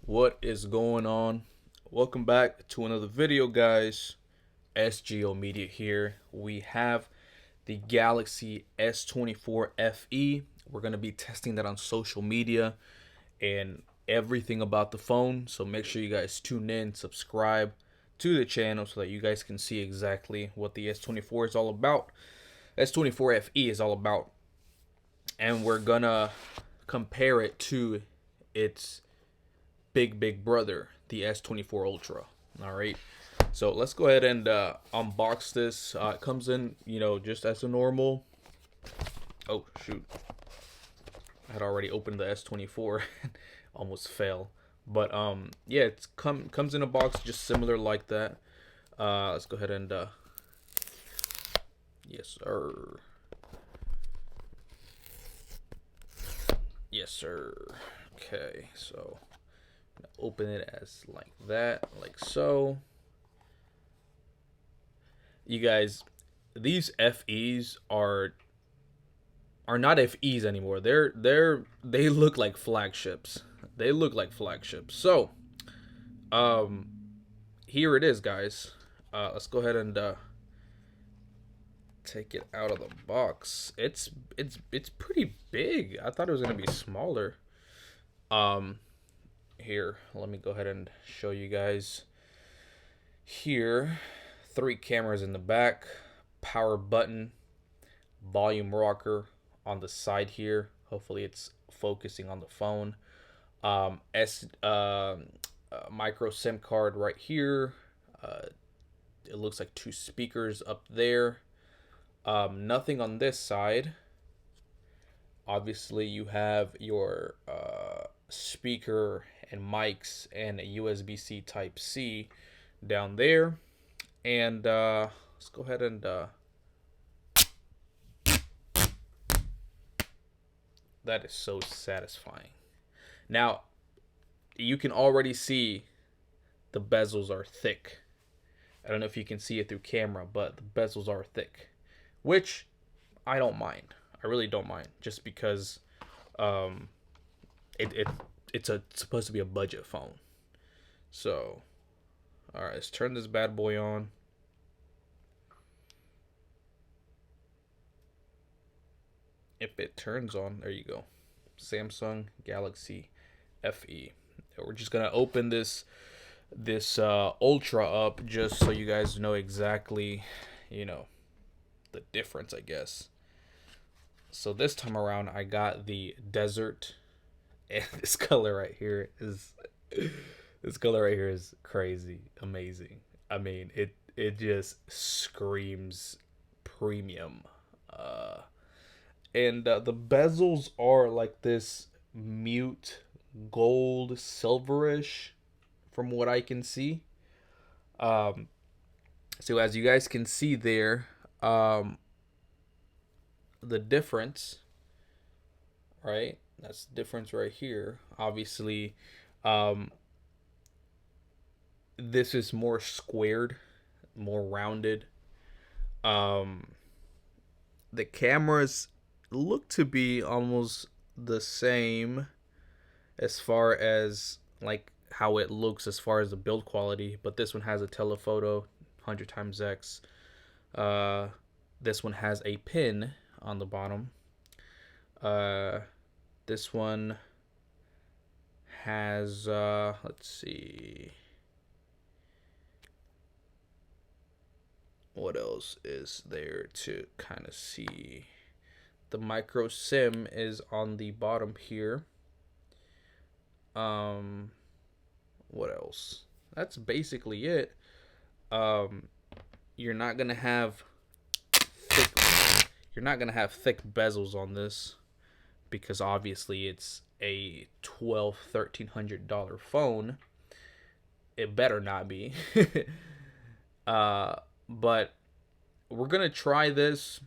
What is going on? Welcome back to another video, guys. SGO Media here. We have the Galaxy S24 FE. We're going to be testing that on social media and everything about the phone. So make sure you guys tune in, subscribe to the channel so that you guys can see exactly what the S24 is all about. S24 FE is all about. And we're going to compare it to its big brother, the S24 Ultra. All right, so let's go ahead and unbox this. It comes in, just as a normal. Oh shoot, I had already opened the S24. Almost fell. But yeah, it's comes in a box just similar like that. Let's go ahead and yes sir, yes sir. Okay, so open it as like that, like so. You guys, these FEs are not FEs anymore. They look like flagships. They look like flagships. So, um, here it is, guys. Let's go ahead and take it out of the box. It's pretty big. I thought it was gonna be smaller. Um, Here, let me go ahead and show you guys. Here, 3 cameras in the back, power button, volume rocker on the side here. Hopefully it's focusing on the phone. S Micro SIM card right here. It looks like 2 speakers up there. Nothing on this side. Obviously you have your speaker and mics and a USB-C Type C down there. And let's go ahead and that is so satisfying. Now, you can already see the bezels are thick. I don't know if you can see it through camera, but the bezels are thick, which I don't mind. I really don't mind, just because um, it's supposed to be a budget phone. So, all right, let's turn this bad boy on. If it turns on, there you go. Samsung Galaxy FE. We're just gonna open this Ultra up just so you guys know exactly, the difference, I guess. So this time around, I got the desert, and this color right here is crazy, amazing. I mean, it just screams premium. Uh, and the bezels are like this mute gold silverish from what I can see. Um, so as you guys can see there, the difference, right? That's the difference right here. Obviously, um, this is more squared, more rounded. Um, the cameras look to be almost the same as far as like how it looks as far as the build quality, but this one has a telephoto 100 times X. Uh, this one has a pin on the bottom. Uh, this one has let's see, what else is there to kind of see. The micro SIM is on the bottom here. What else? That's basically it. Um, you're not gonna have you're not gonna have thick bezels on this, because obviously it's a $1,200-$1,300 phone. It better not be. But we're gonna try this.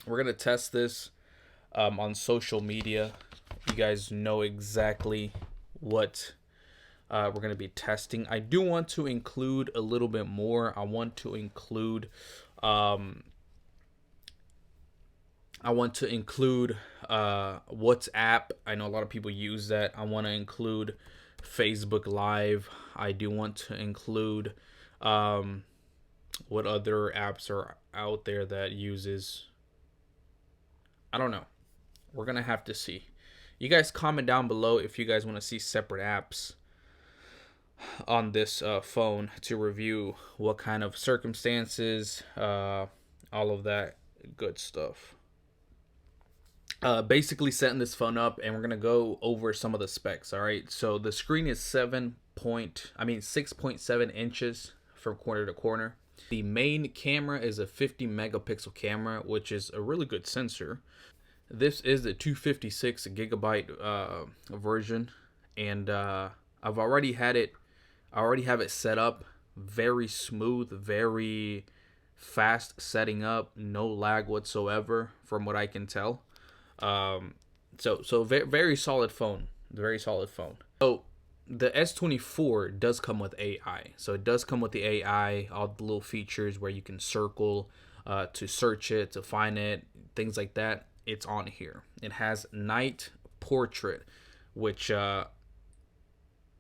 We're gonna test this on social media. You guys know exactly what we're going to be testing. I do want to include a little bit more. I want to include WhatsApp. I know a lot of people use that. I want to include Facebook Live. I do want to include what other apps are out there that uses, I don't know. We're gonna have to see. You guys comment down below if you guys want to see separate apps on this phone to review what kind of circumstances, all of that good stuff. Basically setting this phone up, and we're gonna go over some of the specs. All right, so the screen is 6.7 inches from corner to corner. The main camera is a 50 megapixel camera, which is a really good sensor. This is the 256 gigabyte version, and I've already had it. I already have it set up. Very smooth, very fast setting up, no lag whatsoever, from what I can tell. So very solid phone, very solid phone. So the S24 does come with AI. So it does come with the AI, all the little features where you can circle to search it, to find it, things like that. It's on here. It has night portrait, which I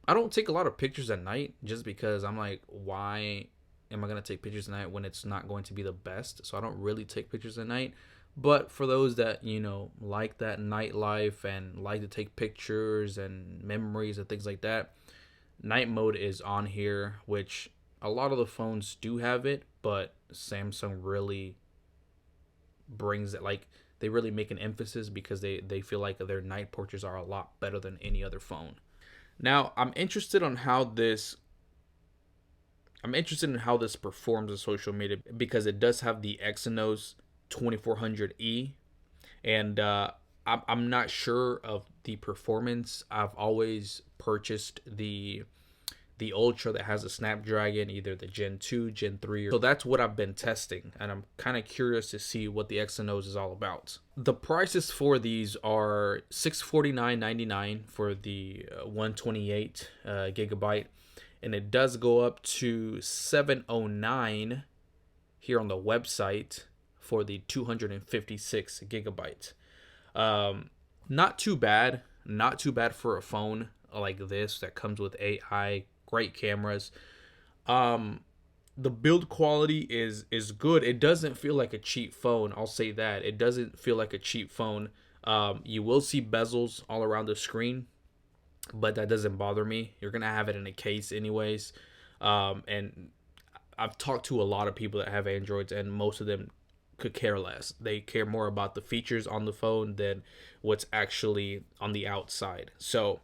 don't take a lot of pictures at night just because I'm like, why am I going to take pictures at night when it's not going to be the best? So I don't really take pictures at night. But for those that, like that nightlife and like to take pictures and memories and things like that, night mode is on here, which a lot of the phones do have it, but Samsung really brings it, like, they really make an emphasis because they feel like their night portraits are a lot better than any other phone. Now, I'm interested in how this performs on social media because it does have the Exynos 2400E, and I'm not sure of the performance. I've always purchased the Ultra that has a Snapdragon, either the Gen 2, Gen 3. So that's what I've been testing, and I'm kind of curious to see what the Exynos is all about. The prices for these are $649.99 for the 128 gigabyte, and it does go up to $709 here on the website for the 256 gigabyte. Not too bad for a phone like this that comes with AI, great cameras. The build quality is good. It doesn't feel like a cheap phone, I'll say that. It doesn't feel like a cheap phone. You will see bezels all around the screen, but that doesn't bother me. You're gonna have it in a case anyways. And I've talked to a lot of people that have Androids, and most of them could care less. They care more about the features on the phone than what's actually on the outside. So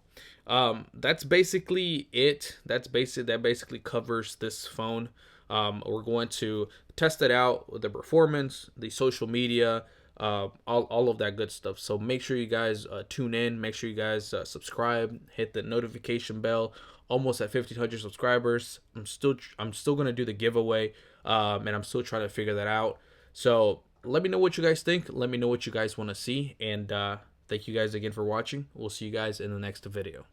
that's basically it. That basically covers this phone. We're going to test it out with the performance, the social media, all of that good stuff. So make sure you guys tune in. Make sure you guys subscribe, hit the notification bell. Almost at 1,500 subscribers. I'm still gonna do the giveaway, and I'm still trying to figure that out. So let me know what you guys think. Let me know what you guys want to see, and thank you guys again for watching. We'll see you guys in the next video.